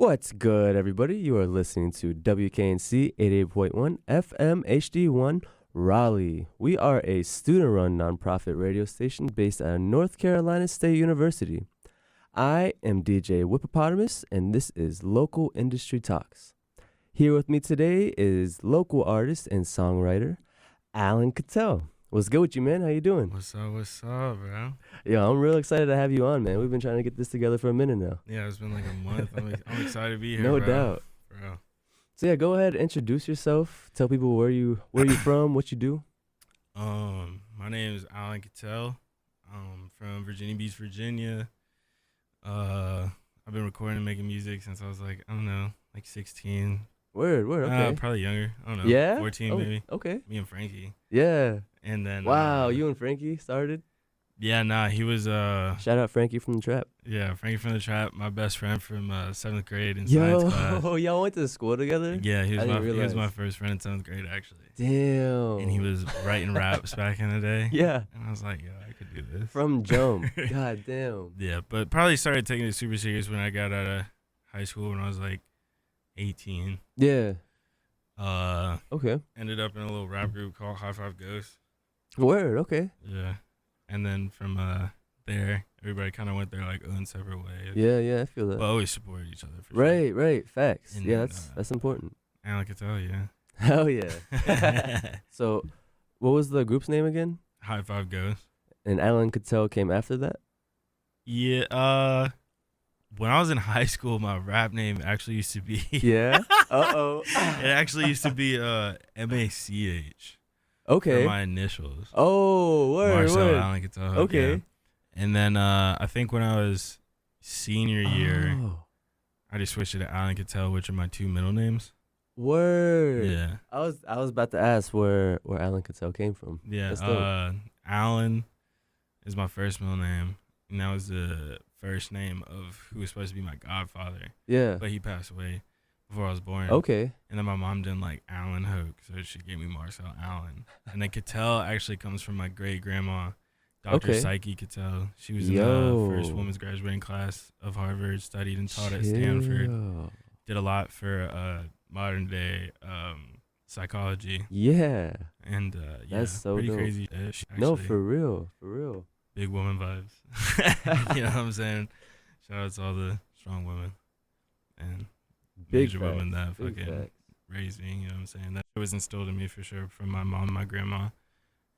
What's good, everybody? You are listening to WKNC 88.1 FM HD1 Raleigh. We are a student-run nonprofit radio station based at North Carolina State University. I am DJ Whippopatomus, and this is Local Industry Talks. Here with me today is local artist and songwriter Allen Cattell. What's good with you, man? How you doing? What's up, bro? Yeah, I'm real excited to have you on, man. We've been trying to get this together for a minute now. Yeah, it's been like a month. I'm excited to be here, No bro. doubt. Bro. So yeah, go ahead, introduce yourself. Tell people where you from, what you do. My name is Allen Cattell. I'm from Virginia Beach, Virginia. I've been recording and making music since I was like 16. Word, okay. Probably younger. I don't know. Yeah? 14 maybe. Okay. Me and Frankie. Yeah. And then Wow, you and Frankie started? Yeah, he was Shout out Frankie from the Trap. Yeah, Frankie from the Trap, my best friend from 7th grade in science class. Yo, y'all went to school together? Yeah, he was my first friend in 7th grade actually. Damn. And he was writing raps back in the day. Yeah. And I was like, yo, I could do this. From jump. God damn. Yeah, but probably started taking it super serious when I got out of high school when I was like 18. Yeah. Okay. Ended up in a little rap group called High Five Ghosts. Word, okay. Yeah. And then from there, everybody kind of went their like own separate ways. Yeah, I feel that. But always supported each other for sure. Right. Facts. And yeah, then, that's important. Allen Cattell, yeah. Hell yeah. So, what was the group's name again? High Five Ghosts. And Allen Cattell came after that? Yeah, when I was in high school, my rap name actually used to be... Yeah? Uh-oh. It actually used to be M-A-C-H. Okay. For my initials. Oh, word. Allen Cattell. Okay. Yeah. And then I think when I was senior year, I just switched it to Allen Cattell, which are my two middle names. Word. Yeah. I was about to ask where Allen Cattell came from. Yeah. Allen is my first middle name, and that was the first name of who was supposed to be my godfather. Yeah. But he passed away before I was born. Okay. And then my mom didn't like Allen Hoke, so she gave me Marcel Allen. And then Catell actually comes from my great grandma, Dr. Psyche Catell. She was in the first women's graduating class of Harvard, studied and taught at Stanford. Did a lot for modern day psychology. Yeah. And that's so pretty dope. Crazy ish. No, for real. Big woman vibes. You know what I'm saying? Shout out to all the strong women and major women that fucking raised me. You know what I'm saying? That was instilled in me for sure from my mom and my grandma.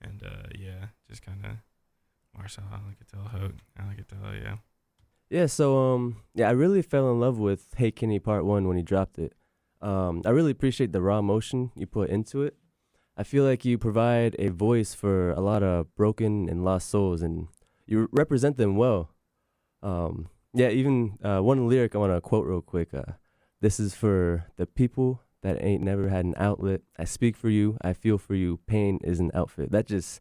And just kind of Marcel, Allen Cattell, Hoke, Allen Cattell, yeah. Yeah, so I really fell in love with Hey Kenny Part 1 when he dropped it. I really appreciate the raw emotion you put into it. I feel like you provide a voice for a lot of broken and lost souls, and you represent them well. Even one lyric I want to quote real quick. This is for the people that ain't never had an outlet. I speak for you. I feel for you. Pain is an outfit. That's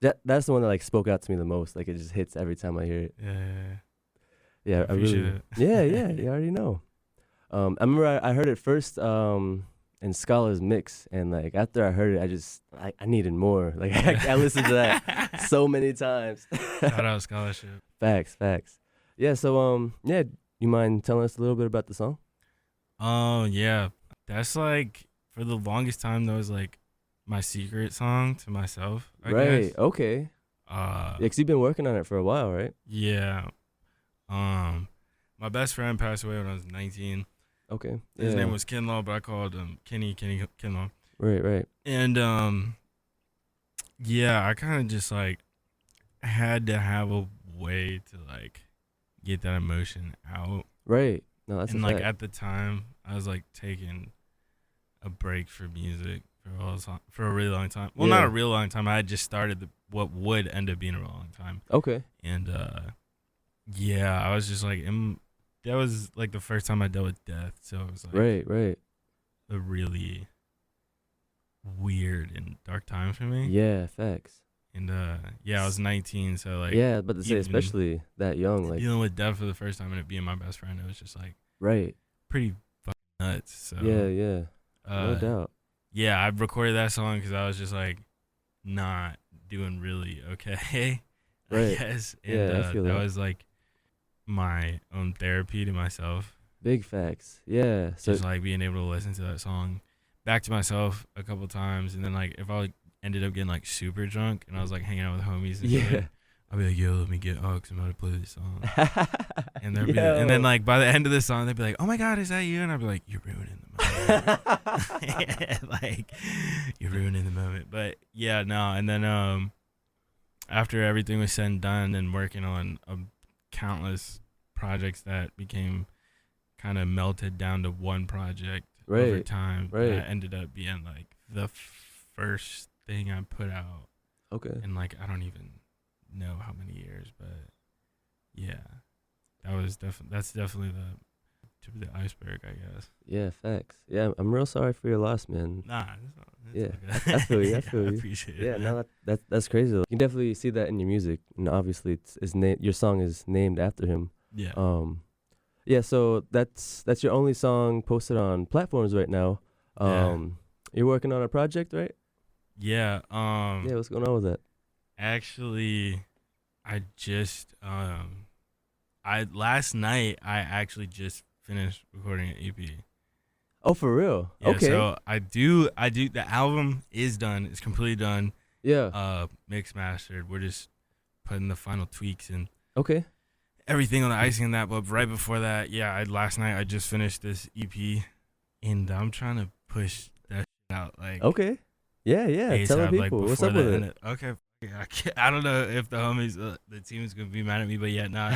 the one that like spoke out to me the most. Like it just hits every time I hear it. Yeah. I appreciate really. it. Yeah. You already know. I remember I heard it first in Scala's mix, and like after I heard it, I needed more. Like I listened to that so many times. Shout out scholarship. Facts. Yeah. So you mind telling us a little bit about the song? Oh yeah, that's like for the longest time that was like my secret song to myself. I guess. Okay. Yeah, 'cause you've been working on it for a while, right? Yeah. My best friend passed away when I was 19. Okay. His name was Kinlaw, but I called him Kenny Kinlaw. Right. And I kind of just like had to have a way to like get that emotion out. Right. No, that's and a like fact. at the time, I was like taking a break for music for a really long time. Well, not a real long time. I had just started what would end up being a real long time. Okay. And I was just like, that was like the first time I dealt with death. So it was like right. a really weird and dark time for me. Yeah, facts. And I was 19, so like but to say especially that young, like dealing with death for the first time and it being my best friend, it was just like pretty fucking nuts. So yeah, no doubt. Yeah, I recorded that song because I was just like not doing really okay. Right. I guess. And I feel that was like my own therapy to myself. Big facts. Yeah. So just like being able to listen to that song back to myself a couple times, and then like if I ended up getting like super drunk and I was like hanging out with homies and shit, I'd be like, yo, let me get Aux, I'm about to play this song. And they'd be and then like by the end of the song they'd be like, oh my god, is that you? And I'd be like, you're ruining the moment. Like you're ruining the moment. But yeah, no, and then after everything was said and done and working on countless projects that became kind of melted down to one project over time, that ended up being like the first thing I put out. Okay. And like I don't even know how many years, but yeah, that's definitely the tip of the iceberg, I guess. Yeah, facts. Yeah, I'm real sorry for your loss, man. Nah, yeah, I feel you. I feel you. I appreciate it. Yeah, no, that's crazy though. You can definitely see that in your music, and obviously it's your song is named after him. Yeah. Yeah. So that's your only song posted on platforms right now. You're working on a project, right? Yeah. Yeah. What's going on with that? Actually, I just last night I actually just finished recording an EP. Oh, for real? Yeah, okay. So I do. The album is done. It's completely done. Yeah. Mixed, mastered. We're just putting the final tweaks and everything on the icing and that. But right before that, last night I just finished this EP, and I'm trying to push that shit out. Like yeah. ASAP, Tell the people like, what's up with it. Okay. I don't know if the homies, the team is gonna be mad at me, but yeah, no.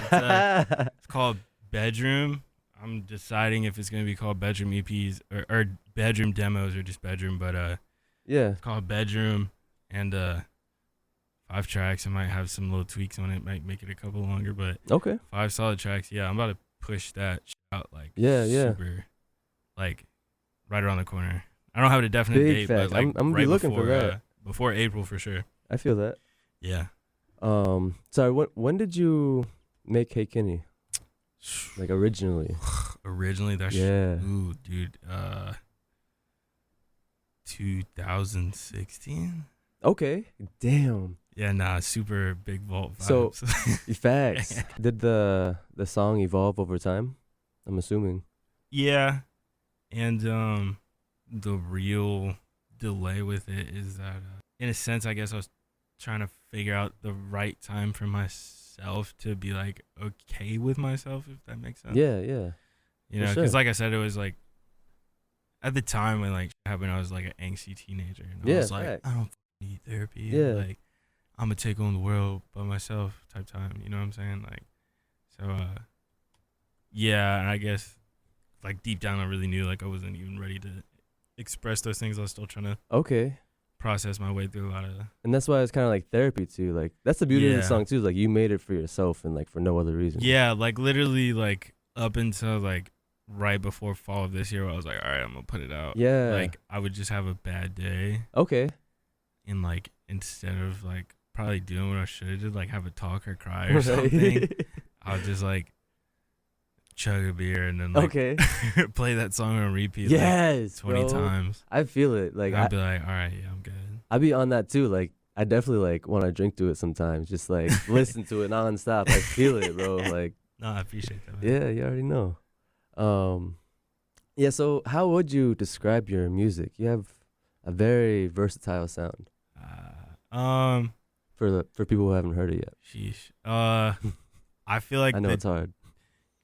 It's called Bedroom. I'm deciding if it's gonna be called Bedroom EPs or Bedroom Demos or just Bedroom, but it's called Bedroom, and 5 tracks. I might have some little tweaks on it, might make it a couple longer, but 5 solid tracks. Yeah, I'm about to push that shit out like super, like right around the corner. I don't have a definite date, but like I'm right looking for that before April for sure. I feel that. Yeah. Sorry. When did you make Hey Kenny? Like originally? Originally, that's ooh, dude. 2016. Okay. Damn. Yeah, nah, super big vault vibes. So, facts. Did the song evolve over time? I'm assuming. Yeah, and the real delay with it is that, in a sense, I guess I was trying to figure out the right time for myself to be like okay with myself, if that makes sense. Yeah. You know, because like I said, it was like at the time when like shit happened, I was like an angsty teenager, and I was like, I don't need therapy. Yeah. Like I'm gonna take on the world by myself type time. You know what I'm saying? Like, so yeah, and I guess like deep down I really knew like I wasn't even ready to express those things. I was still trying to process my way through a lot of, and that's why it's kind of like therapy too. Like that's the beauty of the song too, is like you made it for yourself and like for no other reason. Yeah, like literally like up until like right before fall of this year, where I was like, all right, I'm gonna put it out. Yeah, like I would just have a bad day. And like instead of like probably doing what I should have did, like have a talk or cry or something, I would just like chug a beer and then like play that song on repeat like 20 times. I feel it. Like I'd be like, all right, yeah, I'm good. I'd be on that too. Like I definitely like want to drink to it sometimes. Just like listen to it nonstop. I feel it, bro. Like no, I appreciate that, man. Yeah, you already know. Yeah, so how would you describe your music? You have a very versatile sound. For people who haven't heard it yet. Sheesh. I feel like I know it's hard.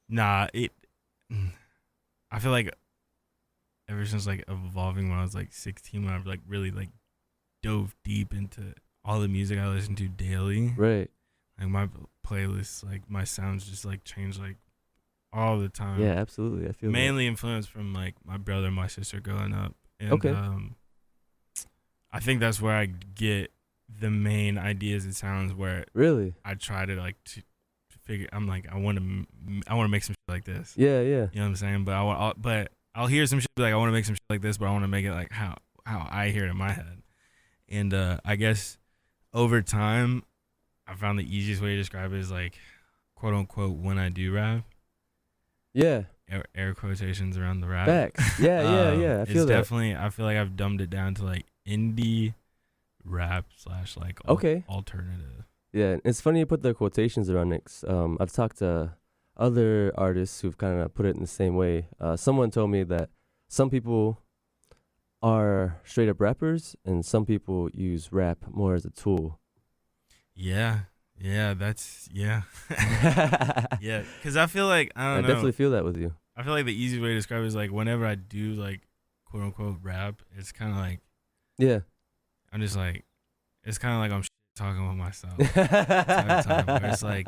Nah, I feel like ever since like evolving when I was like 16, when I like really like dove deep into all the music I listen to daily. Right. Like my playlist, like my sounds just like change like all the time. Yeah, absolutely. I feel mainly influenced from like my brother and my sister growing up. And I think that's where I get the main ideas and sounds, where really I try to like to figure. I'm like, I want to make some shit like this. Yeah. You know what I'm saying? But I'll hear some shit like I want to make some shit like this, but I want to make it like how I hear it in my head. And I guess over time, I found the easiest way to describe it is like, quote unquote, when I do rap. Yeah. Air quotations around the rap. Facts. Yeah. I feel it's definitely. I feel like I've dumbed it down to like indie rap / like alternative. Yeah, it's funny you put the quotations around it. I've talked to other artists who've kind of put it in the same way. Someone told me that some people are straight up rappers and some people use rap more as a tool. Yeah, that's yeah. Yeah, because I feel like I don't know. Definitely feel that with you. I feel like the easy way to describe it is like whenever I do like quote unquote rap, it's kind of like I'm just like it's kind of like I'm talking with myself. Type of time where it's like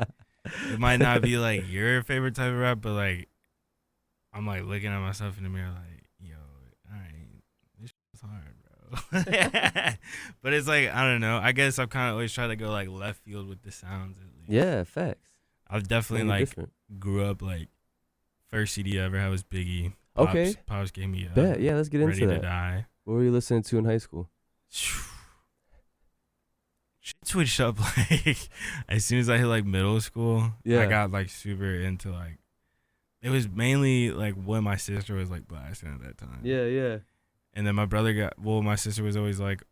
it might not be like your favorite type of rap, but like I'm like looking at myself in the mirror like, yo, all right, this is hard, bro. But it's like I don't know. I guess I've kind of always tried to go like left field with the sounds. At least. Yeah, facts. I've definitely like grew up like first CD I ever had was Biggie. Pops gave me yeah, let's get into that. Ready to Die. What were you listening to in high school? Shit switched up like as soon as I hit like middle school. I got like super into like it was mainly like what my sister was like blasting at that time. Yeah. And then my brother my sister was always like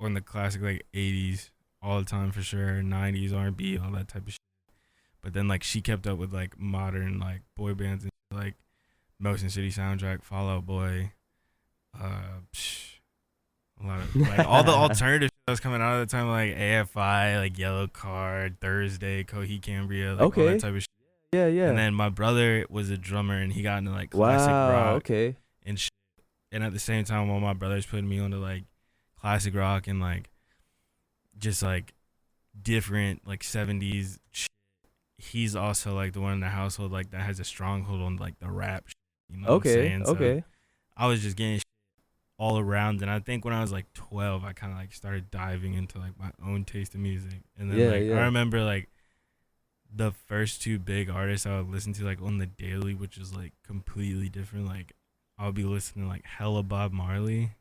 on the classic like 80s all the time for sure, 90s R&B, all that type of shit. But then like she kept up with like modern like boy bands and shit, like Motion City Soundtrack, Fall Out Boy, a lot of like all the alternative shit that was coming out at the time, like AFI, like Yellow Card, Thursday, Coheed Cambria, like all that type of shit. Yeah. And then my brother was a drummer and he got into like classic rock and shit. And at the same time, while my brother's putting me onto like classic rock and like just like different like 70s shit, he's also like the one in the household like that has a stronghold on like the rap shit, you know what I'm saying? So I was just getting shit all around, and I think when I was like 12 I kind of like started diving into like my own taste of music. And then I remember like the first two big artists I would listen to like on the daily, which is like completely different. Like I would be listening to like hella Bob Marley,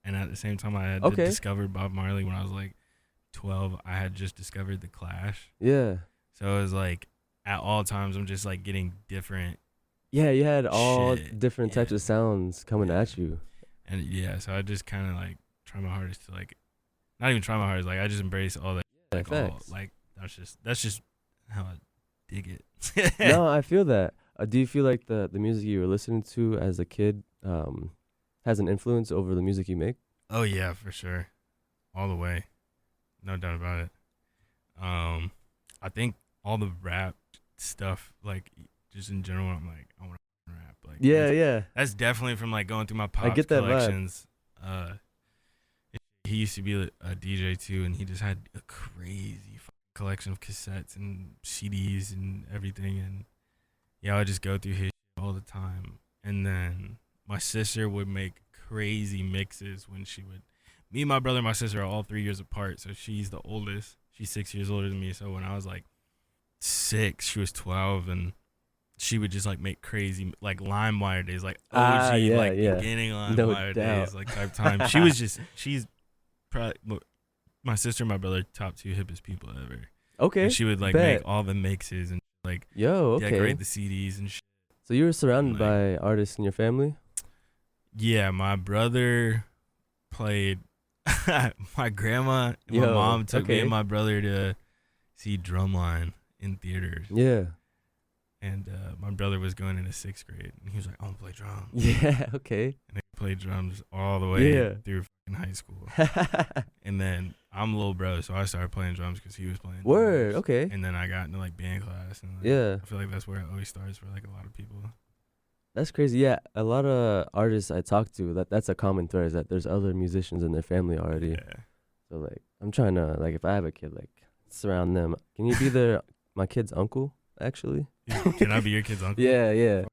and at the same time I had discovered Bob Marley when I was like 12. I had just discovered The Clash. So it was like at all times I'm just like getting different. Yeah, you had all different types of sounds coming at you. And so I just kind of like try my hardest to like, not even try my hardest, like I just embrace all that. Like, that's just how I dig it. No, I feel that. Do you feel like the music you were listening to as a kid has an influence over the music you make? Oh yeah, for sure, all the way, no doubt about it. I think all the rap stuff, like just in general, I'm like I want to rap. Like that's definitely from like going through my Pops collections. He used to be a DJ too, and he just had a crazy collection of cassettes and CDs and everything. And I would just go through his shit all the time. And then my sister would make crazy mixes when she would. Me and my brother and my sister are all 3 years apart, so she's the oldest. She's 6 years older than me. So when I was like 6, she was 12, and she would just like make crazy like LimeWire days, like OG, beginning LimeWire days, like type time. She's probably my sister and my brother top 2 hippest people ever. And she would like make all the mixes and like decorate the CDs and shit. So you were surrounded by artists in your family? Yeah, my brother played. My grandma and my mom took me and my brother to see Drumline in theaters. And my brother was going into 6th grade, and he was like, "I want to play drums." And they played drums all the way through fucking high school. And then I'm a little bro, so I started playing drums because he was playing drums. And then I got into like band class, and I feel like that's where it always starts for like a lot of people. That's crazy. Yeah, a lot of artists I talk to, that's a common thread, is that there's other musicians in their family already. So like, I'm trying to like, if I have a kid, like surround them. Can you be my kid's uncle? Actually, can I be your kid's uncle? Yeah.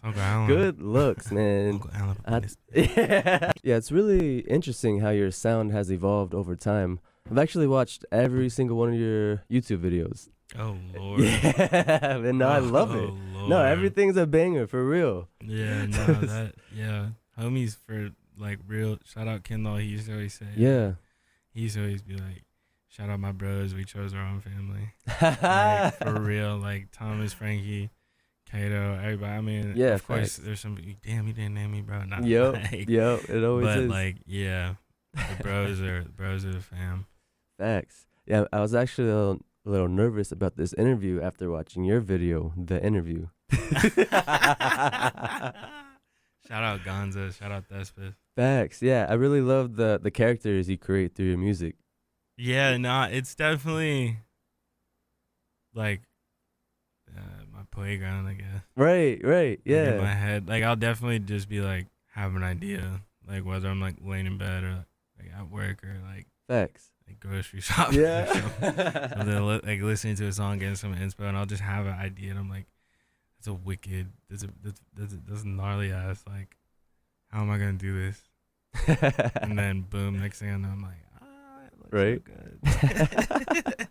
Uncle Allen. Good looks, man. Uncle Allen. It's really interesting how your sound has evolved over time. I've actually watched every single one of your YouTube videos. Oh Lord. And I love it. Lord. No, everything's a banger for real. Homies for like real. Shout out Kendall. He used to always say. He used to always be like, shout out my bros, we chose our own family. Like, for real, like Thomas, Frankie, Kato, everybody. I mean, of course, there's some. Damn, he didn't name me, bro. Not it always is. But like, the bros are the fam. Facts. Yeah, I was actually a little nervous about this interview after watching your video, The Interview. Shout out Gonza. Shout out Thespis. Facts. Yeah, I really love the characters you create through your music. Yeah, nah, it's definitely like my playground, I guess. Right, yeah. Like in my head, like I'll definitely just be like have an idea, like whether I'm like laying in bed or like at work or like facts, like grocery shopping. Yeah. Or something, like listening to a song, getting some inspo, and I'll just have an idea, and I'm like, that's a wicked, that's a gnarly ass. Like, how am I gonna do this? And then boom, next thing I know, I'm like, it looks right, so good.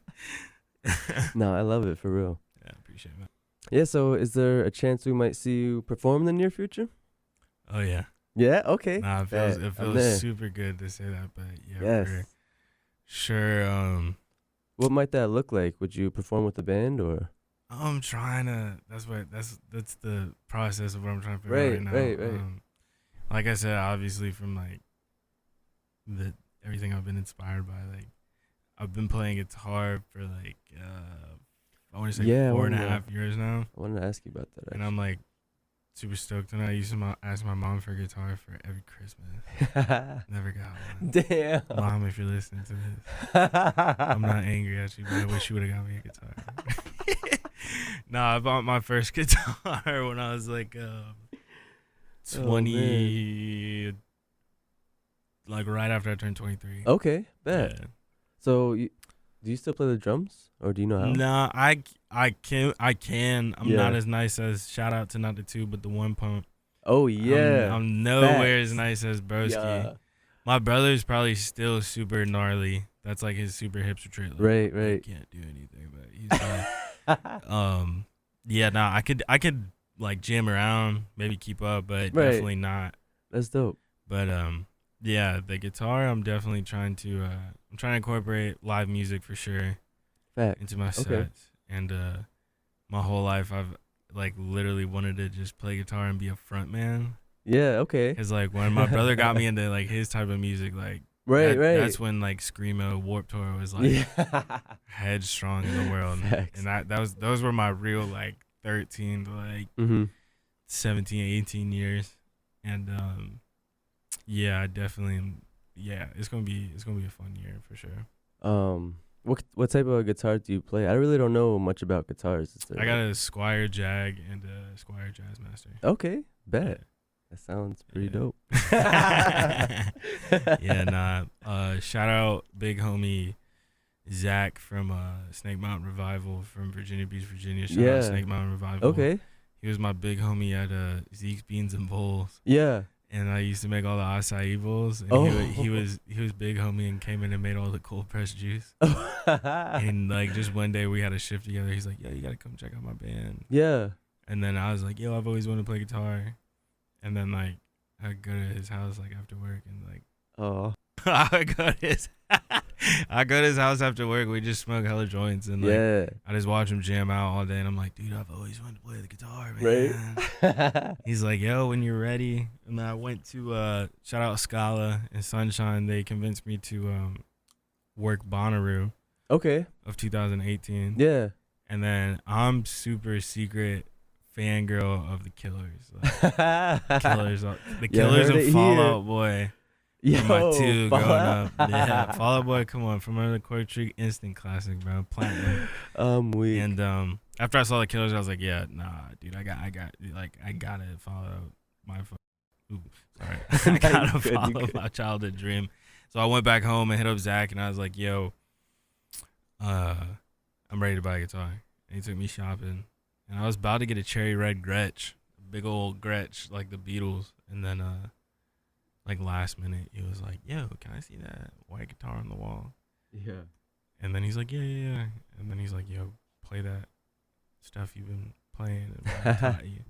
No, I love it for real. Yeah, appreciate it. Yeah, so is there a chance we might see you perform in the near future? Oh yeah. Yeah. Okay. Nah, it feels super good to say that, but yeah, yes, for sure. What might that look like? Would you perform with the band or? I'm trying to. That's the process of what I'm trying to figure out right now. Right. Like I said, obviously from like everything I've been inspired by, like I've been playing guitar for like I want to say 4.5 years now. I wanted to ask you about that. Actually. And I'm like super stoked. And I used to ask my mom for a guitar for every Christmas. Never got one. Damn. Mom, if you're listening to this, I'm not angry at you, but I wish you would have got me a guitar. Nah, I bought my first guitar when I was like 20, like right after I turned 23. Okay, bet. Yeah. So do you still play the drums, or do you know how? Nah, I can. I'm not as nice as, shout out to not the 2, but the 1 pump. Oh yeah. I'm nowhere as nice as Broski. Yeah. My brother's probably still super gnarly. That's like his super hipster trait. Like, right. He can't do anything, but he's yeah, nah, I could like jam around, maybe keep up, but definitely not. That's dope. But yeah, the guitar, I'm definitely trying to incorporate live music for sure. Fact. Into my sets. And my whole life I've like literally wanted to just play guitar and be a front man. Yeah, okay. Cause like when my brother got me into like his type of music, like right. That's when like Screamo, Warped Tour was like headstrong in the world. Facts. And those were my real like 13 to like 17, 18 years. And yeah, I definitely am. Yeah, it's gonna be a fun year for sure. What type of guitar do you play? I really don't know much about guitars. I got a Squire Jag and a Squire Jazzmaster. Okay, bet. That sounds pretty dope. Yeah, nah. Shout out big homie Zach from Snake Mountain Revival from Virginia Beach, Virginia. Shout out Snake Mountain Revival. Okay. He was my big homie at Zeke's Beans and Bowls. Yeah. And I used to make all the acai bowls. And he was big homie and came in and made all the cold pressed juice. And like just one day we had a shift together. He's like, "Yo, you gotta come check out my band." Yeah. And then I was like, "Yo, I've always wanted to play guitar." And then like I go to his house like after work and like I go to his house after work. We just smoke hella joints and like I just watch him jam out all day. And I'm like, dude, I've always wanted to play the guitar, man. Right. He's like, yo, when you're ready. And I went to shout out Scala and Sunshine. They convinced me to work Bonnaroo. Okay. Of 2018. Yeah. And then I'm super secret fangirl of the Killers. Like, the Killers and Fall Out Boy. Yo, my 2 growing up. Yeah, Fall Out Boy, come on. From Under the Court Tree, instant classic, bro. Platinum. Weak. And after I saw the Killers, I was like, yeah, nah, dude, I gotta follow my I gotta follow my childhood dream. So I went back home and hit up Zach and I was like, yo, I'm ready to buy a guitar. And he took me shopping. And I was about to get a cherry red Gretsch, big old Gretsch, like the Beatles. And then like last minute, he was like, yo, can I see that white guitar on the wall? Yeah. And then he's like, yeah. And then he's like, yo, play that stuff you've been playing and I taught you.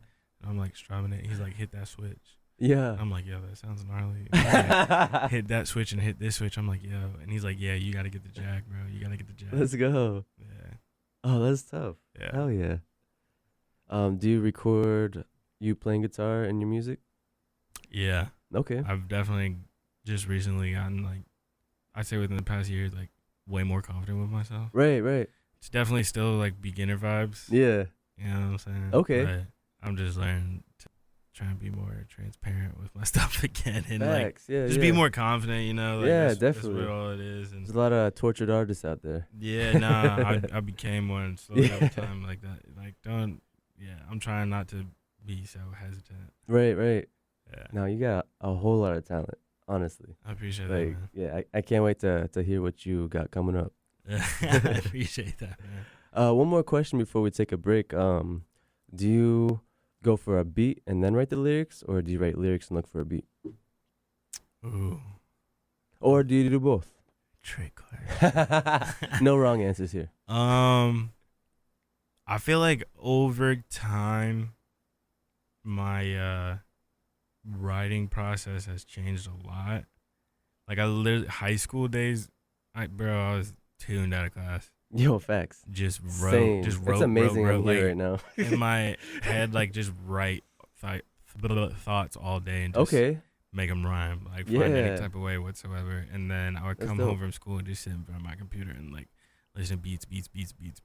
And I'm like strumming it. He's like, hit that switch. Yeah. I'm like, yo, that sounds gnarly. Hit that switch and hit this switch. I'm like, yo. And he's like, yeah, you got to get the Jag, bro. You got to get the Jag. Let's go. Yeah. Oh, that's tough. Yeah. Hell yeah. Do you record you playing guitar in your music? Yeah. Okay. I've definitely just recently gotten like, I'd say within the past year, like way more confident with myself. Right. it's definitely still like beginner vibes. Yeah. You know what I'm saying? Okay. But I'm just learning to try and be more transparent with my stuff again and Facts. like just be more confident, you know? Like, yeah, that's definitely. That's what all it is. And there's a lot of tortured artists out there. Yeah, nah, I became one slowly over time like that. Like, I'm trying not to be so hesitant. Right. Yeah. No, you got a whole lot of talent, honestly. I appreciate like, that, man. Yeah, I can't wait to hear what you got coming up. I appreciate that, man. One more question before we take a break. Do you go for a beat and then write the lyrics, or do you write lyrics and look for a beat? Ooh. Or do you do both? Trick question. No wrong answers here. I feel like over time, my writing process has changed a lot. Like I literally high school days, I was tuned out of class. Yo, facts. Just wrote. Same. Just wrote. It's amazing wrote, I'm here like, right now. in my head, like just write thoughts all day and just make them rhyme, like find any type of way whatsoever. And then I would come home from school and just sit in front of my computer and like listen to beats.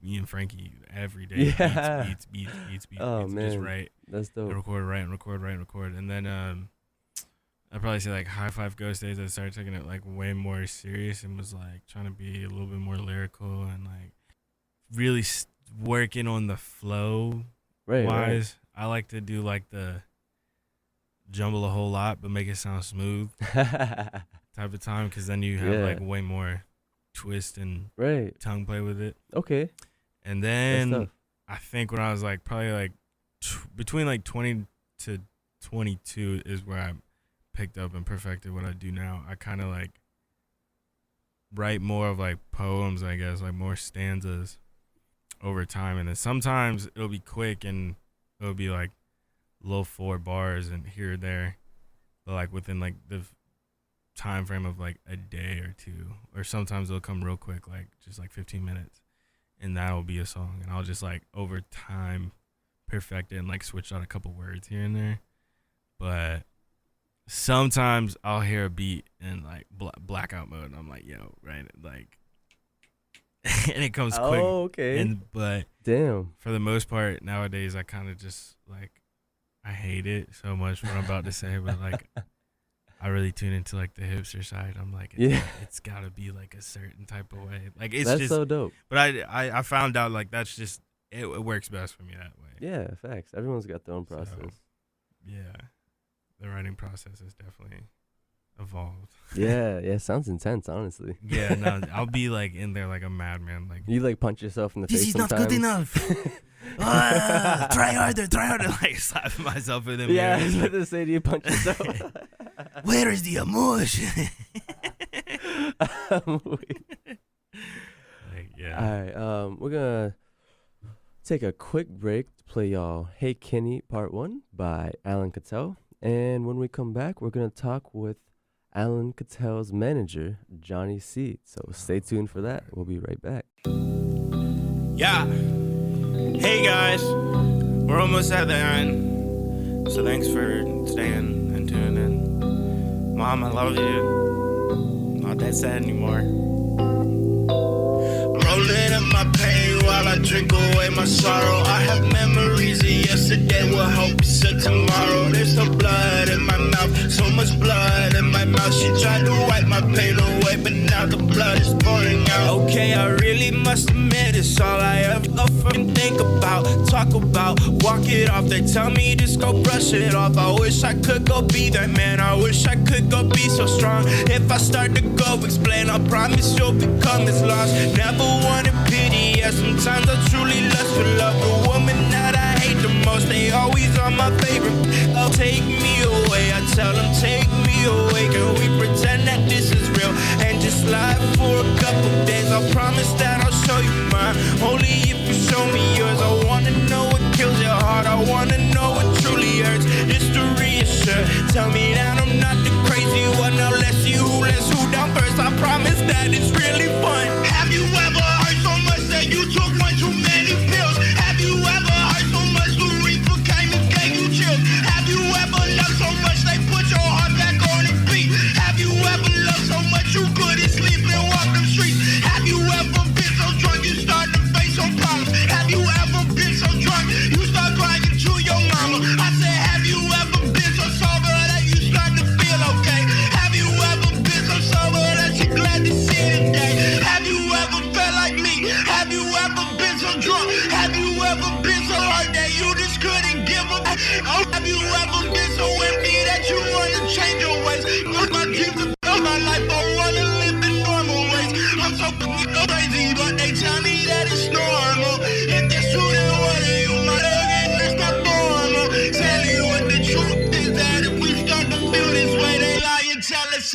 Me and Frankie every day. Yeah. Beats. Oh man, just write. That's dope. And record. And then I'd probably say like High Five Ghost days, I started taking it like way more serious and was like trying to be a little bit more lyrical and like really working on the flow wise. Right. I like to do like the jumble a whole lot but make it sound smooth type of time, because then you have like way more twist and tongue play with it. Okay. And then I think when I was like probably like between like 20 to 22 is where I picked up and perfected what I do now. I kind of like write more of like poems, I guess, like more stanzas over time. And then sometimes it'll be quick and it'll be like low 4 bars and here or there, but like within like the time frame of like a day or two, or sometimes it'll come real quick, like just like 15 minutes, and that'll be a song. And I'll just like over time perfect it and like switch out a couple words here and there. But sometimes I'll hear a beat in like blackout mode and I'm like, yo, right, like and it comes quick. Oh, okay. But damn, for the most part nowadays I kind of just like, I hate it so much what I'm about to say, but like I really tune into like the hipster side. I'm like, it's gotta be like a certain type of way. Like it's that's just so dope. But I found out like that's just it works best for me that way. Yeah, facts. Everyone's got their own process. So, yeah, the writing process has definitely evolved. Yeah, sounds intense, honestly. Yeah, no, I'll be like in there like a madman. Like you like punch yourself in the face. This is sometimes. not good enough. Try harder. Like slapping myself in the mirror. Yeah, I was about to say, do you punch yourself? Where is the emotion? Like, yeah. All right, we're gonna take a quick break to play y'all Hey Kenny Part 1 by Allen Cattell. And when we come back, we're gonna talk with Allen Cattell's manager, Johnny C. So stay tuned for that. We'll be right back. Yeah. Hey guys, we're almost at the end, so thanks for staying and tuning in. Mom, I love you. Not that sad anymore. Rolling up my pain while I drink away my sorrow. I have memories of yesterday with hopes of tomorrow. There's no blood in my mouth, so much blood in my mouth. She tried to wipe my pain away, but now the blood is pouring out. Okay, I really must admit it's all I ever fucking think about, talk about, walk it off. They tell me just go brush it off. I wish I could go be that man. I wish I could go be so strong. If I start to go explain, I promise you'll become as lost. Never wanted pity, yeah, sometimes I truly lust for love. The woman that I hate the most, they always are my favorite. Oh, take me away, I tell them take me away. Can we pretend that this is real and just lie for a couple days? I promise that I'll show you mine, only if you show me yours. I wanna know what kills your heart, I wanna know what truly hurts. Just to reassure, tell me that I'm not the crazy one. Now let's see who down first. I promise that it's really fun. Have you ever heard so much that you took one too many pills? Have you ever heard so much the reaper came and gave you chills? Have you ever loved so much they put your heart back on its feet? Have you ever loved so much you couldn't sleep and walk them streets? Have you ever been so drunk you start to face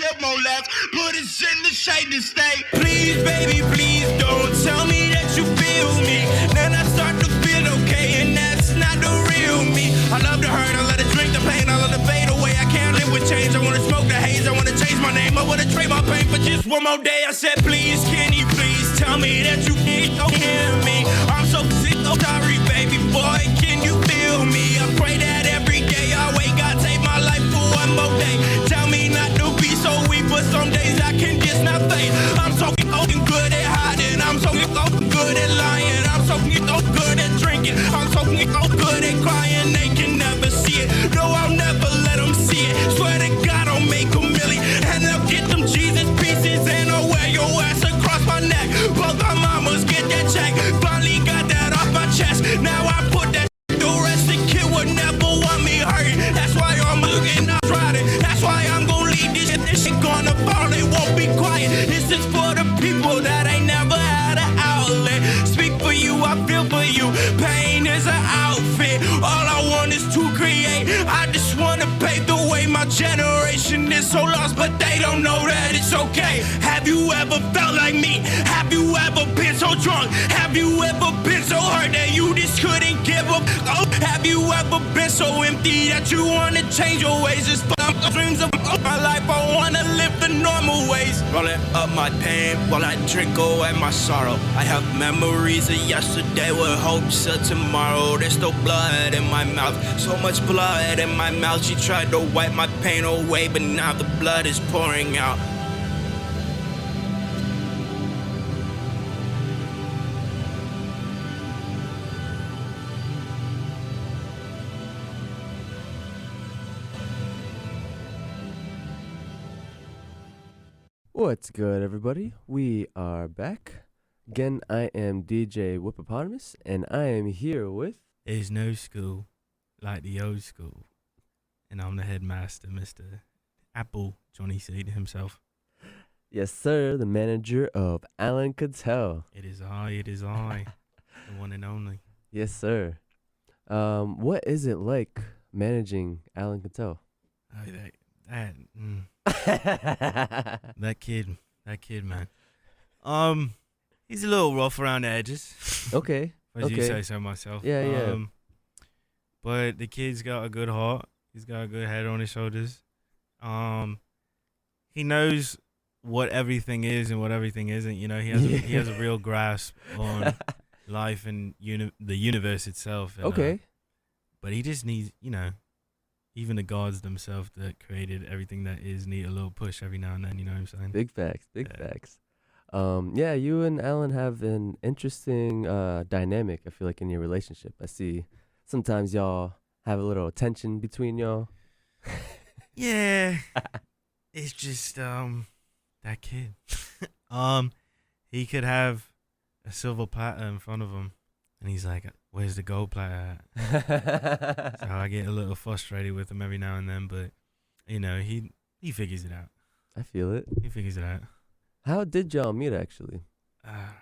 sip more left. Put us in the shade to stay. Please, baby, please don't tell me that you feel me. Then I start to feel okay, and that's not the real me. I love the hurt, I love to drink the pain, I love to fade away. I can't live with change, I wanna smoke the haze, I wanna change my name, I wanna trade my pain for just one more day. I said, please, can you please tell me that you don't hear me? I'm so sick, so sorry, baby boy, can you feel me? I pray that every day I wake, God take my life for one more day. Tell me not to be so weak, but some days I can just not face. I'm so good at hiding, I'm so good at lying, I'm so good at drinking, I'm so good at crying, they can never see it. No, I'll never let them see it. Swear to God, I'll make a million, and I'll get them Jesus pieces, and I'll wear your ass across my neck. Both my mamas get that check, finally got that off my chest. Now I put that to rest, the kid would never want me hurt. That's why I'm looking up riding, that's why I'm gonna leave this shit gonna fall, it won't be quiet. This is for the people that ain't never had an outlet. Speak for you, I feel for you. Pain is an outfit, all I want is to create. I just wanna pave the way. My generation is so lost, but they don't know that it's okay. Have you ever felt like me? Have you ever been so drunk? Have you ever been so hurt that you just couldn't give up? Oh, have you ever been so empty that you wanna change your ways? Just for the dreams of my life, I wanna live the normal ways. Rolling up my pain while I drink away my sorrow. I have memories of yesterday with hopes of tomorrow. There's still blood in my mouth, so much blood in my mouth. She tried to wipe my pain away, but now the blood is pouring out. What's good, everybody? We are back. Again, I am DJ Whippopatomus, and I am here with... There's no school like the old school. And I'm the headmaster, Mr. Apple, Johnny Seed himself. Yes, sir, the manager of Allen Cattell. It is I, the one and only. Yes, sir. What is it like managing Allen Cattell? Oh, that kid, man. He's a little rough around the edges. Okay. As you say so myself. Yeah. But the kid's got a good heart. He's got a good head on his shoulders. He knows what everything is and what everything isn't. You know, he has a real grasp on life and the universe itself. And, okay. But he just needs, even the gods themselves that created everything that is need a little push every now and then. You know what I'm saying? Big facts. Yeah, you and Allen have an interesting dynamic, I feel like, in your relationship. I see sometimes y'all have a little tension between y'all. Yeah. It's just that kid. He could have a silver platter in front of him, and he's like, where's the gold platter at? So I get a little frustrated with him every now and then, but, he figures it out. I feel it. He figures it out. How did y'all meet, actually? Oh,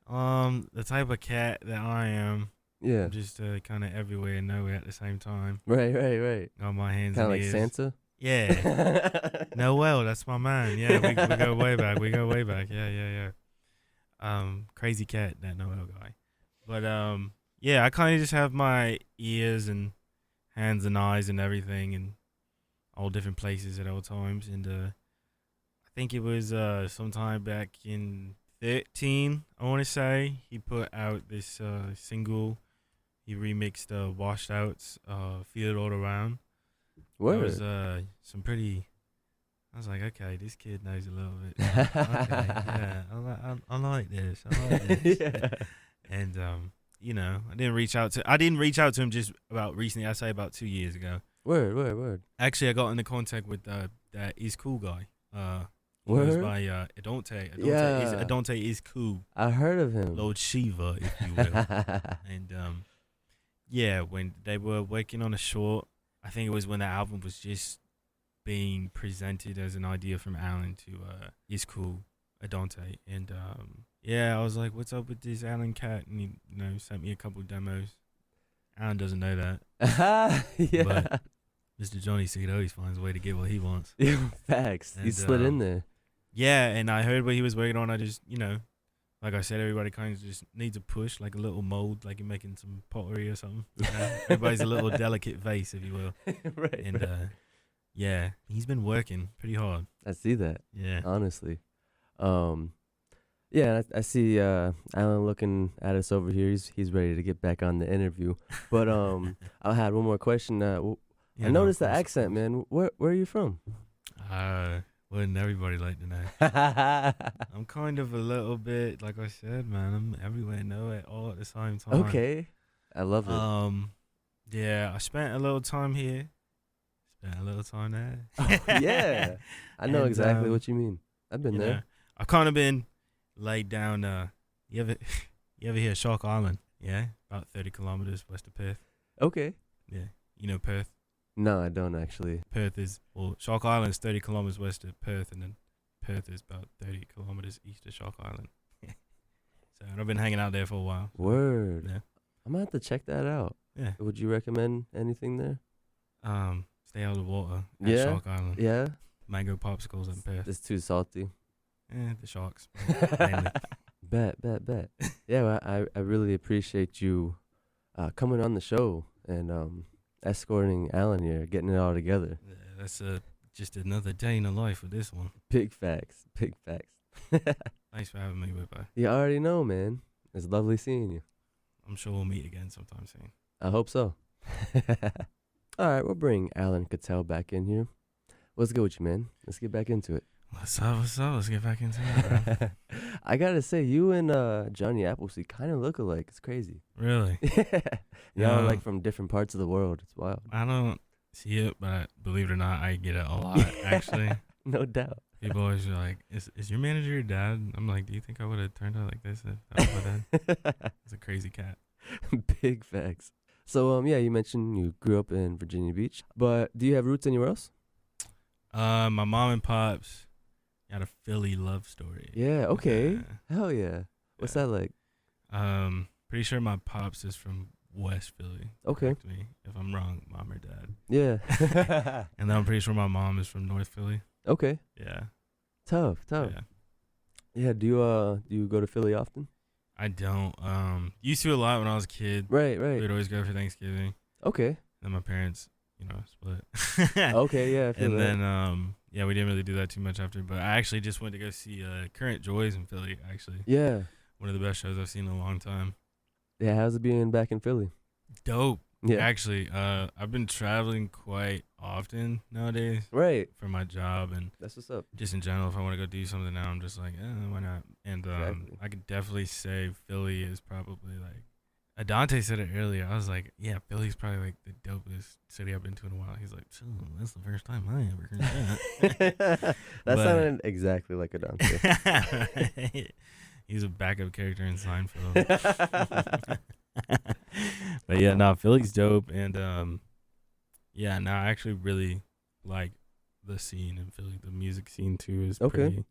God. The type of cat that I am. Yeah. I'm just kind of everywhere and nowhere at the same time. Right. Got my hands kind of like ears. Santa? Yeah. Noel, that's my man. Yeah, we go way back. Yeah. Crazy cat, that Noel guy. But, yeah, I kind of just have my ears and hands and eyes and everything in all different places at all times. And I think it was sometime back in 2013, I want to say, he put out this single. He remixed Washed Out's Feel It All Around. Word. It was some pretty... I was like, okay, this kid knows a little bit. Okay, yeah, I like this. Yeah. And, I didn't reach out to him just about recently. I'd say about 2 years ago. Word. Actually, I got into contact with that Is Cool guy. He Word? goes by Adonte. Yeah. Adonte Is Cool. I heard of him. Lord Shiva, if you will. And, yeah, when they were working on a short, I think it was when the album was just being presented as an idea from Allen to Is Cool, Adonte. And, yeah, I was like, what's up with this Allen Cat? And he, sent me a couple demos. Allen doesn't know that. Yeah. But Mr. Johnny Seed always finds a way to get what he wants. Facts. And, He slid in there. Yeah, and I heard what he was working on. I just, like I said, everybody kind of just needs a push, like a little mold, like you're making some pottery or something. Everybody's a little delicate vase, if you will. Right. And yeah, he's been working pretty hard. I see that. Yeah. Honestly. Yeah, I see Allen looking at us over here. He's ready to get back on the interview. But I had one more question. I noticed the accent, man. Where are you from? Wouldn't everybody like to know? I'm kind of a little bit, like I said, man. I'm everywhere, know it all at the same time. Okay, I love it. Yeah, I spent a little time here, spent a little time there. Oh, yeah, I know exactly what you mean. I've been there. I've kind of been laid down. You ever hear Shark Island? Yeah, about 30 kilometers west of Perth. Okay. Yeah, you know Perth. No, I don't actually. Shark Island is 30 kilometers west of Perth, and then Perth is about 30 kilometers east of Shark Island. So I've been hanging out there for a while. Word. Yeah. I'm gonna have to check that out. Yeah. Would you recommend anything there? Stay out of the water at Yeah. Shark Island. Yeah. Mango popsicles in Perth. It's too salty. The sharks. Mainly. Bet. Yeah, well, I really appreciate you coming on the show and escorting Allen here, getting it all together. Yeah, that's just another day in the life with this one. Big facts. Thanks for having me, Whippo. You already know, man. It's lovely seeing you. I'm sure we'll meet again sometime soon. I hope so. All right, we'll bring Allen Cattell back in here. What's good with you, man? Let's get back into it. What's up? Let's get back into it, bro. I gotta say, you and Johnny Appleseed kind of look alike. It's crazy. Really? Y'all are like from different parts of the world. It's wild. I don't see it, but believe it or not, I get it a lot, actually. No doubt. People always are like, is your manager your dad? I'm like, do you think I would have turned out like this if I was my dad? It's a crazy cat. Big facts. So, yeah, you mentioned you grew up in Virginia Beach, but do you have roots anywhere else? My mom and pops got a Philly love story. Yeah, okay. Hell yeah. What's that like? Pretty sure my pops is from West Philly. Okay. Correct me if I'm wrong, mom or dad. Yeah. And then I'm pretty sure my mom is from North Philly. Okay. Yeah. Tough. Yeah, do you go to Philly often? I don't. Used to a lot when I was a kid. Right. We'd always go for Thanksgiving. Okay. Then my parents, split. Okay, yeah. I feel and that. then yeah, we didn't really do that too much after. But I actually just went to go see Current Joys in Philly. Actually, Yeah. one of the best shows I've seen in a long time. Yeah, how's it being back in Philly? Dope. Yeah. Actually, I've been traveling quite often nowadays. Right. For my job and That's what's up. just in general. If I want to go do something now, I'm just like, why not? And Exactly. I could definitely say Philly is probably like. Adante said it earlier. I was like, yeah, Philly's probably like the dopest city I've been to in a while. He's like, that's the first time I ever heard that. That sounded exactly like Adante. He's a backup character in Seinfeld. But yeah, no, Philly's dope. And yeah, no, I actually really like the scene in Philly. The music scene too is pretty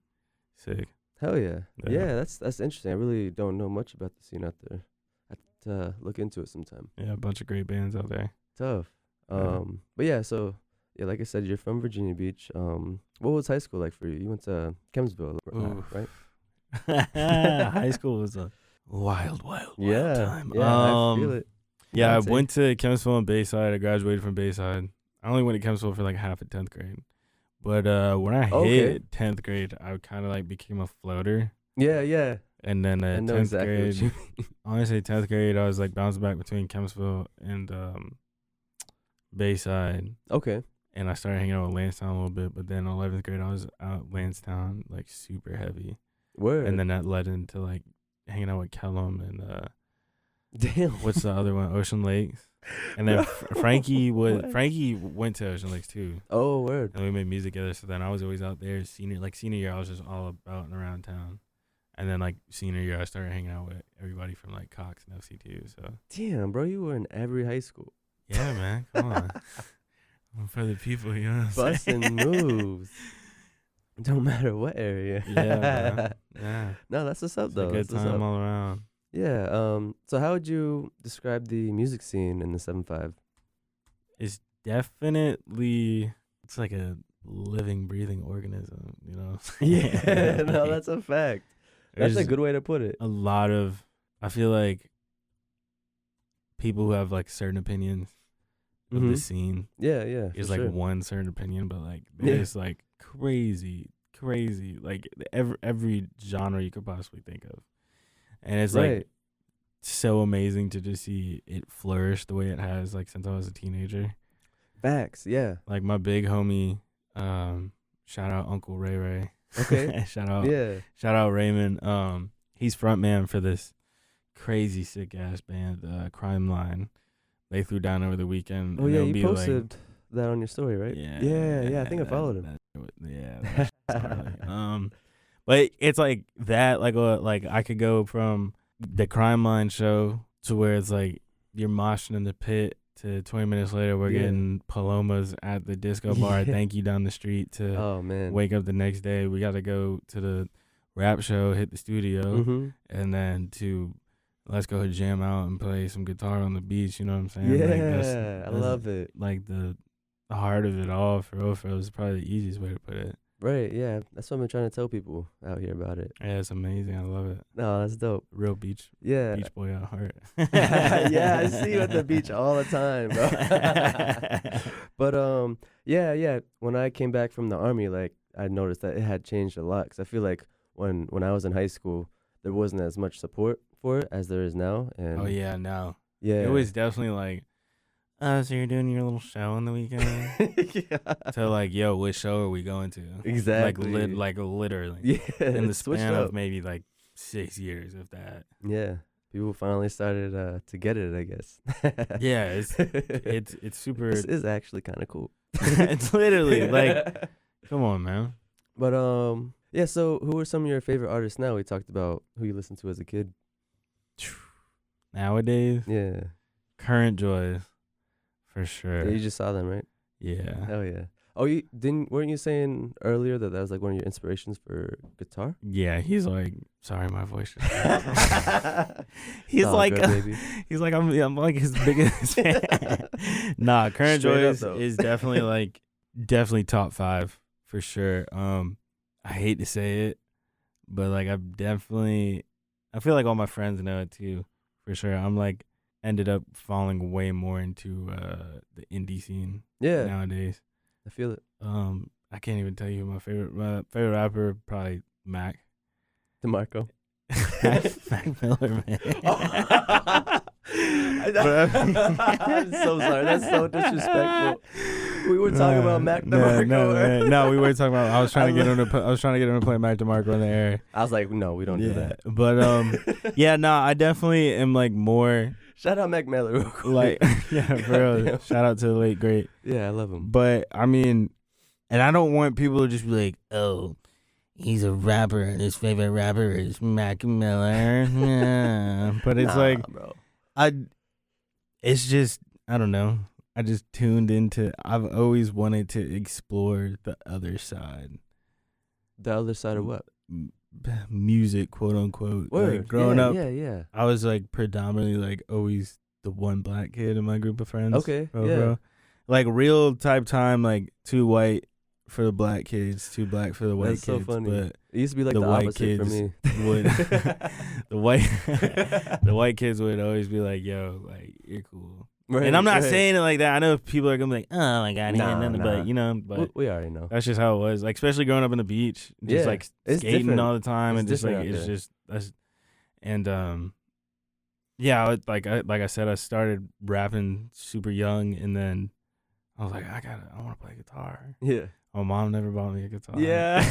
sick. Hell yeah. Yeah. Yeah, that's interesting. I really don't know much about the scene out there. I have to look into it sometime. Yeah, a bunch of great bands out there. Tough. Yeah. But yeah, so yeah, like I said, you're from Virginia Beach. What was high school like for you? You went to Kemsville, right? High school was a wild time. Yeah, I feel it. Yeah, I went to Kemsville and Bayside. I graduated from Bayside. I only went to Kemsville for like half of 10th grade. But when I hit 10th grade, I kind of like became a floater. Yeah. And then I know 10th exactly grade, what you mean. honestly, 10th grade, I was like bouncing back between Kemsville and Bayside. Okay. And I started hanging out with Lansdowne a little bit. But then 11th grade, I was out at Lansdowne, like super heavy. Word. And then that led into like hanging out with Kellum and damn, what's the other one? Ocean Lakes. And then Frankie went to Ocean Lakes too. Oh, word. And we made music together. So then I was always out there. Senior year, I was just all about and around town. And then like senior year, I started hanging out with everybody from like Cox and FC too. So damn, bro, you were in every high school. yeah, man, come on. I'm for the people, you know what I'm saying? Busting moves. Don't matter what area. Yeah, man. Yeah. No, that's what's up It's though. a good That's what's time up. all around. Yeah. So how would you describe the music scene in the 7-5? It's definitely, it's like a living, breathing organism, you know? Yeah, no, that's a fact. That's There's a good way to put it. a lot of, I feel like people who have like certain opinions of the scene. Yeah, yeah. There's like one certain opinion, but like there's like crazy, like every genre you could possibly think of. And it's like so amazing to just see it flourish the way it has, like since I was a teenager. Facts, yeah. Like my big homie, shout out Uncle Ray Ray. Okay. shout out Raymond. He's frontman for this crazy sick ass band, Crime Line. They threw down over the weekend. Oh yeah, you posted that on your story, right? Yeah. I think I followed him. But it's like that, like I could go from the Crime Line show to where it's like you're moshing in the pit to 20 minutes later we're getting palomas at the disco bar. Thank you down the street to wake up the next day. We got to go to the rap show, hit the studio, and then to let's go jam out and play some guitar on the beach. You know what I'm saying? Yeah, like I love it. Like the heart of it all, for real, is probably the easiest way to put it. Right, yeah. That's what I've been trying to tell people out here about it. Yeah, it's amazing. I love it. No, that's dope. Real beach boy at heart. Yeah, I see you at the beach all the time, bro. But yeah. When I came back from the Army, like I noticed that it had changed a lot. Cause I feel like when I was in high school, there wasn't as much support for it as there is now. And oh yeah, now. Yeah, it was definitely like, so you're doing your little show on the weekend? So like, yo, what show are we going to? Exactly. Like literally. Yeah. In the span of maybe like 6 years, if that. Yeah. People finally started to get it, I guess. Yeah, it's super. This is actually kind of cool. It's literally like, come on, man. But yeah. So who are some of your favorite artists now? We talked about who you listened to as a kid. Nowadays, yeah, Current Joys. For sure. Yeah, you just saw them, right? Yeah. Hell yeah. Oh, weren't you saying earlier that was like one of your inspirations for guitar? Yeah, he's like, sorry, my voice. He's no, like, good, he's like, I'm like his biggest fan. Nah, Current Joys is definitely top 5 for sure. I hate to say it, but like I feel like all my friends know it too, for sure. I'm like, ended up falling way more into the indie scene nowadays. I feel it. I can't even tell you my favorite rapper, probably Mac. DeMarco. Mac Miller, man. I'm so sorry. That's so disrespectful. We were talking about Mac DeMarco. No, we were talking about. I was trying to get him to play Mac DeMarco on the air. I was like, no, we don't do that. But yeah, no, I definitely am like more. Shout out Mac Miller real quick. Like, yeah, bro. Shout out to the late great. Yeah, I love him. But I mean, and I don't want people to just be like, oh, he's a rapper and his favorite rapper is Mac Miller. Yeah. But it's bro. It's just, I don't know. I just tuned into, I've always wanted to explore the other side. The other side of what? Music, quote unquote. Word. Like growing up, yeah. I was like predominantly like always the one black kid in my group of friends. Okay, bro. Like real type time, like 2 white for the black kids, 2 black for the white kids. That's so funny. But it used to be like the white opposite kids for me. Would the white kids would always be like, "Yo, like you're cool." Right, and I'm not saying it like that. I know people are gonna be like, "Oh my god, he ain't nothing," but you know, but we already know. That's just how it was. Like especially growing up on the beach, just like skating different. All the time, and just like it's just that's, and yeah, like I said, I started rapping super young, and then I was like, I want to play guitar. Yeah. My mom never bought me a guitar. Yeah.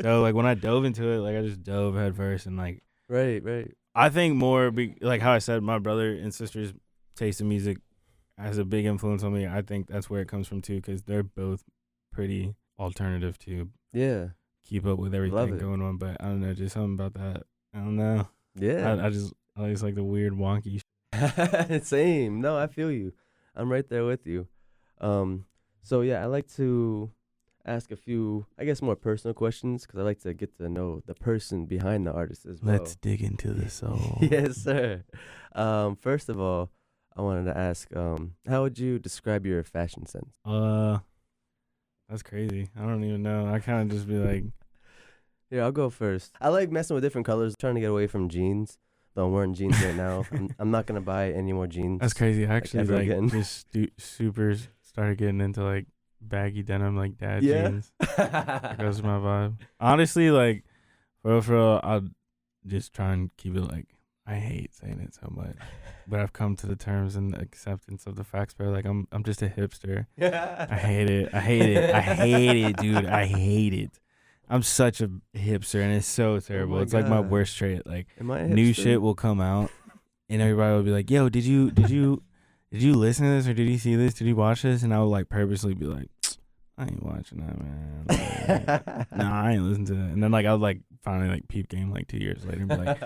So like when I dove into it, like I just dove head first, and like right. I think more like how I said, my brother and sister's taste in music has a big influence on me. I think that's where it comes from too, because they're both pretty alternative to keep up with everything going on. But I don't know, just something about that. I don't know. Yeah. I just like the weird wonky. Same. No, I feel you. I'm right there with you. So yeah, I like to ask a few, I guess, more personal questions, because I like to get to know the person behind the artist as well. Let's dig into the soul. Yes, sir. First of all, I wanted to ask, how would you describe your fashion sense? That's crazy. I don't even know. I kind of just be like, Here, I'll go first. I like messing with different colors, trying to get away from jeans. Though I'm wearing jeans right now. I'm not gonna buy any more jeans. that's crazy. I actually ever again. just super started getting into like baggy denim, like dad Yeah. jeans. That goes to my vibe. Honestly, like for real, I'll just try and keep it like, I hate saying it so much, but I've come to the terms and acceptance of the facts. But like, I'm just a hipster. I hate it. I hate it, dude. I hate it. I'm such a hipster, and it's so terrible. It's like my worst trait. Like, new shit will come out, and everybody will be like, "Yo, did you listen to this, or did you see this? Did you watch this?" And I would like purposely be like, "I ain't watching that, man. Like, nah, I ain't listening to that." And then like I would like finally like peep game like 2 years later and be like,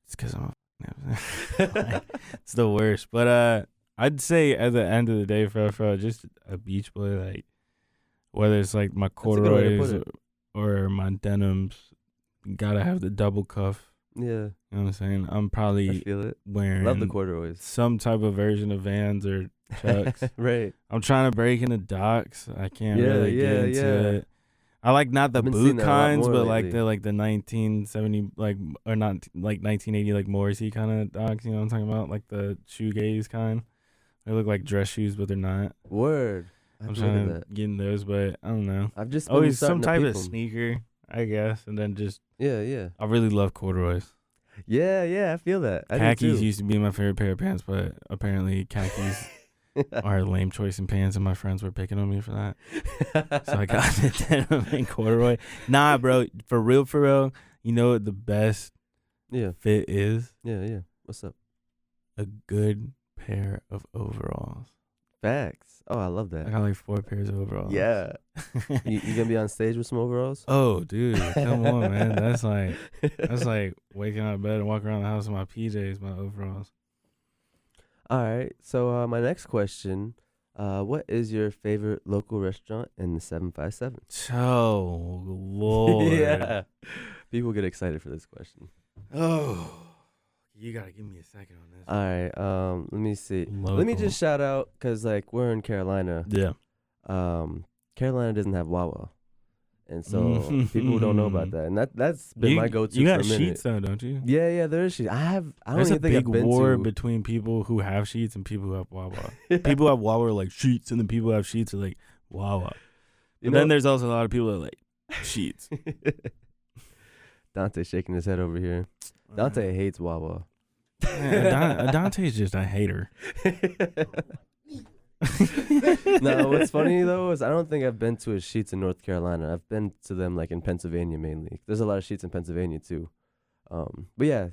"It's because I'm a like, it's the worst." But I'd say at the end of the day, for just a beach boy, like whether it's like my corduroys or my denims, gotta have the double cuff. Yeah. You know what I'm saying? I'm probably wearing Love the corduroys. some type of version of Vans or Chucks. Right. I'm trying to break into Docks. I can't really get into it. I like not the boot kinds, but like the 1970 like or not like 1980 like Morrissey kind of Docks. You know what I'm talking about? Like the shoegaze kind. They look like dress shoes, but they're not. Word. I'm trying to get in those, but I don't know. I've just always some type of sneaker, I guess, and then just yeah. I really love corduroys. Yeah, I feel that. Khakis used to be my favorite pair of pants, but apparently khakis are a lame choice in pants, and my friends were picking on me for that. So I got the denim and corduroy. Nah, bro, for real, you know what the best fit is? Yeah. What's up? A good pair of overalls. Facts. Oh, I love that. I got like 4 pairs of overalls. Yeah. you gonna be on stage with some overalls? Oh, dude, come on, man. That's like waking up in bed and walking around the house in my PJs, my overalls. All right. So my next question, what is your favorite local restaurant in the 757? Oh, Lord. Yeah. People get excited for this question. Oh. You gotta give me a second on this. All right. Let me see. Local. Let me just shout out, because like we're in Carolina. Yeah. Carolina doesn't have Wawa, and so people don't know about that. And that's been my go-to. You got for a minute. Sheets though, don't you? Yeah. There is Sheets. I don't There's even a think big I've been war to between people who have Sheets and people who have Wawa. People who have Wawa are like Sheets, and then people who have Sheets are like Wawa. And then there's also a lot of people that are like Sheets. Dante shaking his head over here. Dante hates Wawa. Dante's just a hater. No, what's funny though is I don't think I've been to a Sheets in North Carolina. I've been to them like in Pennsylvania mainly. There's a lot of Sheets in Pennsylvania too. But yeah,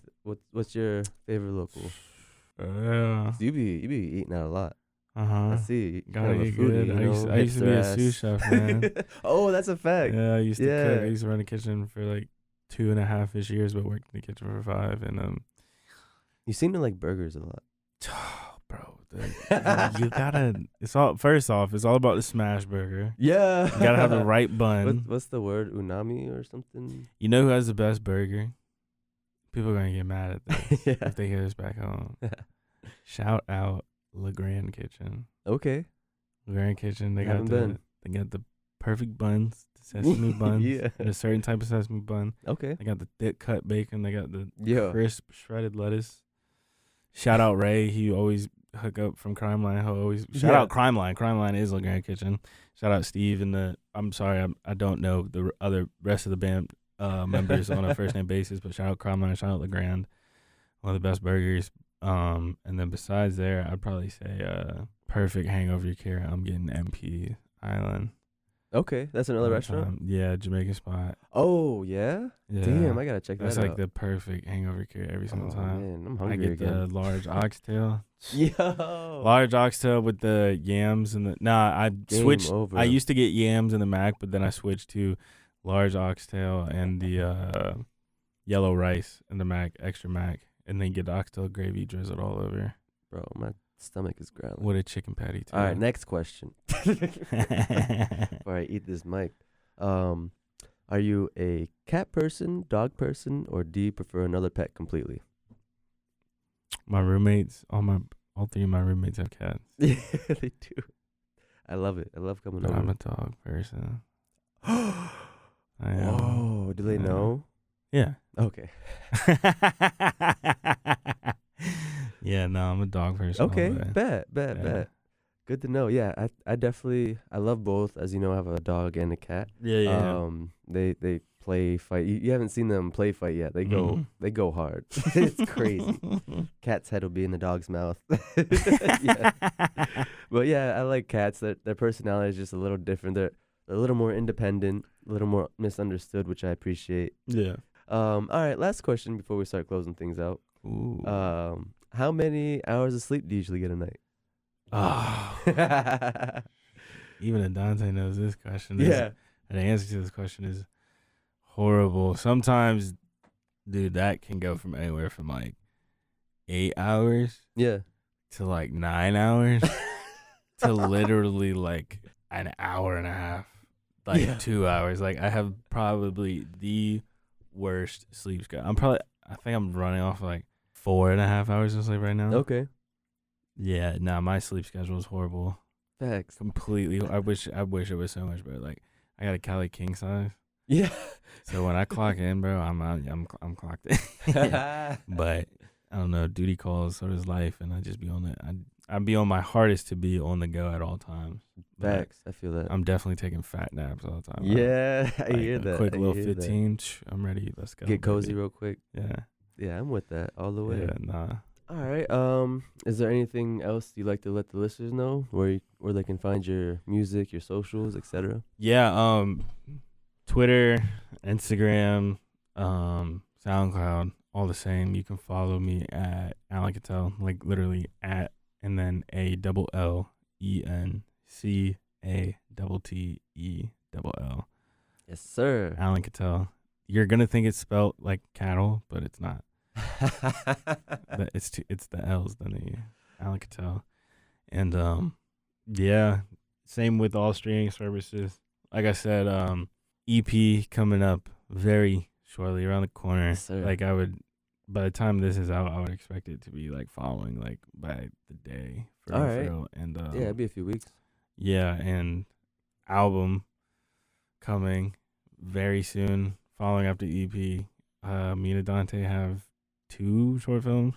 what's your favorite local? So you be eating out a lot. I see. Gotta get good. I used to be a sous chef, man. Oh, that's a fact. Yeah, I used to cook. I used to run a kitchen for like 2.5-ish years, but worked in the kitchen for 5. And you seem to like burgers a lot. Oh, bro, you gotta. It's all. First off, it's all about the smash burger. Yeah, you gotta have the right bun. What's the word? Unami or something? You know who has the best burger? People are gonna get mad at this if they hear this back home. Shout out LeGrand Kitchen. Okay, LeGrand Kitchen. They got the perfect buns, the sesame buns, and a certain type of sesame bun. Okay, they got the thick cut bacon. They got the crisp shredded lettuce. Shout out Ray. He always hook up from Crime Line. He'll always shout out Crime Line. Crime Line is LeGrand Kitchen. Shout out Steve and I'm sorry, I don't know the other rest of the band members on a first name basis, but shout out Crime Line. Shout out LeGrand. One of the best burgers. And then besides there, I'd probably say perfect hangover cure. I'm getting MP Island. Okay, that's another restaurant? Yeah, Jamaican spot. Oh, yeah? Damn, I gotta check that out. That's like the perfect hangover cure every single time. Man, I'm hungry I get the large oxtail. Yo! Large oxtail with the yams and the... Nah, I switched... I used to get yams in the mac, but then I switched to large oxtail and the yellow rice in the mac, extra mac, and then get the oxtail gravy drizzled all over. Bro, my stomach is growling. With a chicken patty, too. All right, next question. Before I eat this mic. Are you a cat person, dog person, or do you prefer another pet completely? My roommates, all all three of my roommates have cats. Yeah, they do. I love it. I love coming over. I'm a dog person. I am. Oh, do they know? Yeah. Okay. Yeah, no, I'm a dog person. Okay, bet. Good to know. Yeah, I definitely, I love both. As you know, I have a dog and a cat. Yeah. They play fight. You haven't seen them play fight yet. They go hard. It's crazy. Cat's head will be in the dog's mouth. Yeah. But yeah, I like cats. Their personality is just a little different. They're a little more independent, a little more misunderstood, which I appreciate. Yeah. All right, last question before we start closing things out. Ooh. How many hours of sleep do you usually get a night? Oh. Even Adante knows this question. Yeah. And the answer to this question is horrible. Sometimes, dude, that can go from anywhere from like 8 hours Yeah. to like 9 hours to literally like an hour and a half, like 2 hours. Like I have probably the worst sleep schedule. I think I'm running off like 4.5 hours of sleep right now. Okay. Yeah, my sleep schedule is horrible. Facts. Completely. I wish it was so much better. Like I got a Cali king size. Yeah. So when I clock in, bro, I'm clocked in. But I don't know, duty calls, so does life, and I just be on it. I'd be on my hardest to be on the go at all times. Facts. I feel that. I'm definitely taking fat naps all the time. Yeah, I Like hear a that. quick I little hear 15. I'm ready. Let's go. Get cozy baby. real quick. Yeah. Yeah, I'm with that all the way. Yeah, nah. All right. Is there anything else you'd like to let the listeners know where they can find your music, your socials, etc.? Yeah, Twitter, Instagram, SoundCloud, all the same. You can follow me at Allen Cattell, like literally at and then ALLENCATTELL. Yes, sir. Allen Cattell. You're gonna think it's spelled like cattle, but it's not. It's the L's than the Allen Cattell. And yeah, same with all streaming services. Like I said, EP coming up very shortly, around the corner. Yes, sir. Like by the time this is out, I would expect it to be like following like by the day. All right. real. And Yeah, it'd be a few weeks. yeah, and album coming very soon, following up the EP. Me and Dante have 2 short films.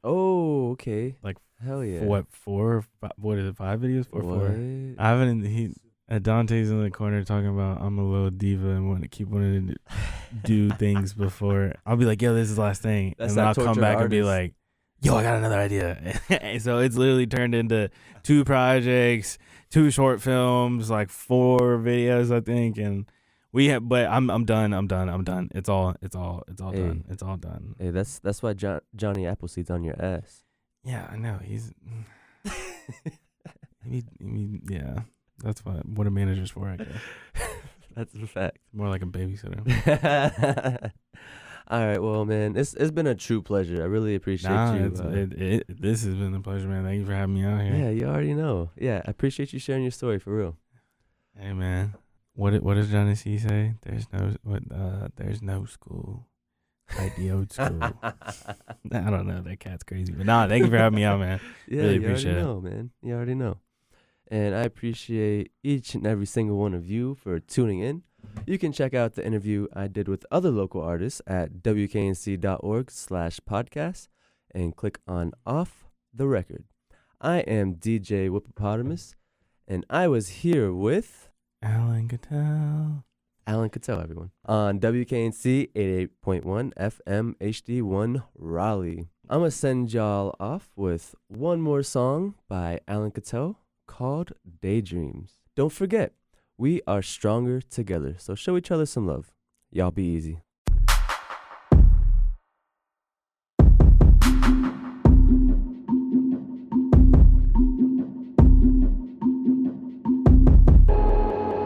Oh, okay. Like, hell yeah. For what, 4? What is it, 5 videos? 4? What? I haven't. Dante's in the corner talking about I'm a little diva and want to keep wanting to do things before. I'll be like, yo, this is the last thing. That's and then I'll come back and be artist. like, yo, I got another idea. So it's literally turned into 2 projects, 2 short films, like 4 videos, I think. And but I'm done. It's all Hey. done. It's all done. Hey, that's why Johnny Appleseed's on your ass. Yeah, I know. He's yeah. That's what a manager's for, I guess. That's a fact. More like a babysitter. All right, well, man, it's been a true pleasure. I really appreciate you. This has been a pleasure, man. Thank you for having me out here. Yeah, you already know. Yeah, I appreciate you sharing your story for real. Hey, man. What does Johnny C say? There's no school like the old school. I don't know. That cat's crazy. But nah, thank you for having me out, man. Yeah, really you appreciate already know, man. You already know. And I appreciate each and every single one of you for tuning in. You can check out the interview I did with other local artists at WKNC.org/podcast and click on Off the Record. I am DJ Whippopatomus, and I was here with Allen Cattell. Allen Cattell, everyone, on WKNC 88.1 FM HD1 Raleigh. I'm going to send y'all off with one more song by Allen Cattell called Daydreams. Don't forget, we are stronger together, so show each other some love. Y'all be easy.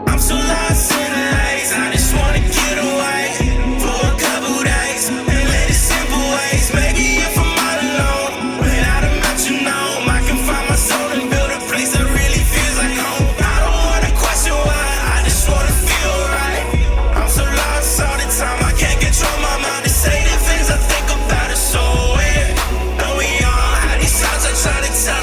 I'm so lost in the haze, I just wanna get away for a couple days and let it simple ways. Maybe if I'm all alone, without a metronome, I can find my soul and build a place that really feels like home. I don't wanna question why, I just wanna feel right. I'm so lost all the time, I can't control my mind to say the things I think about. It's so weird. Know we all had these thoughts I try to tell.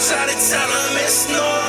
try to tell them it's no